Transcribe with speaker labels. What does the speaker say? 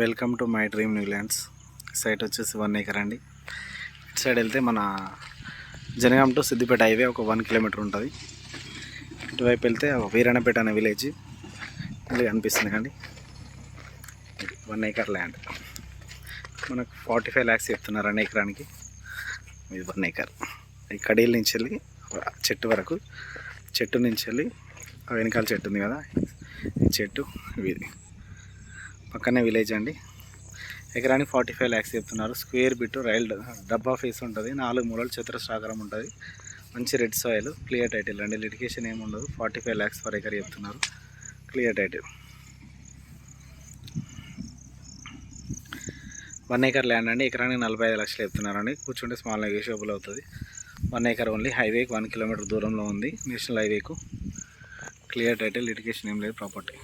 Speaker 1: Welcome to my dream new lands. Site వచ్చేసి 1 acre అండి. ఇటు సైడ్ వెళ్తే మన జనగాం టు సిద్దిపేట హైవే ఒక 1 kilometer ఉంటుంది. ఇటువైపు వెళ్తే వీరాణపేట అనే విలేజ్ ఇది అనిపిస్తుంది కండి. 1 acre ల్యాండ్ మనకు 45 lakhs చెప్తున్నారు అన్ని ఎకరానికి. ఇది 1 acre. ఈ కడీల నుంచి వెళ్ళి చెట్టు వరకు, చెట్టు నుంచి వెళ్ళి వెనకాల చెట్టు ఉంది కదా, ఈ చెట్టు ఇది పక్కనే విలేజ్ అండి. ఎకరానికి 45 lakhs చెప్తున్నారు. స్క్వేర్ బిట్ రైల్ డబ్బా ఫేస్ ఉంటుంది, 4 మూలలు చతురస్రాకారం ఉంటుంది. మంచి రెడ్ సాయిల్, క్లియర్ టైటిల్ అండి. లిటిగేషన్ ఏమి ఉండదు. 45 lakhs పర్ ఎకర్ చెప్తున్నారు. Clear title. 1 acre ల్యాండ్ అండి. ఎకరానికి 45 లక్షలు చెప్తున్నారండి. కూర్చుంటే స్మాల్ నెగోషియబుల్ అవుతుంది. 1 acre ఓన్లీ. హైవేకి 1 kilometer దూరంలో ఉంది, నేషనల్ హైవేకు. క్లియర్ టైటిల్, లిటిగేషన్ ఏం లేదు. ప్రాపర్టీ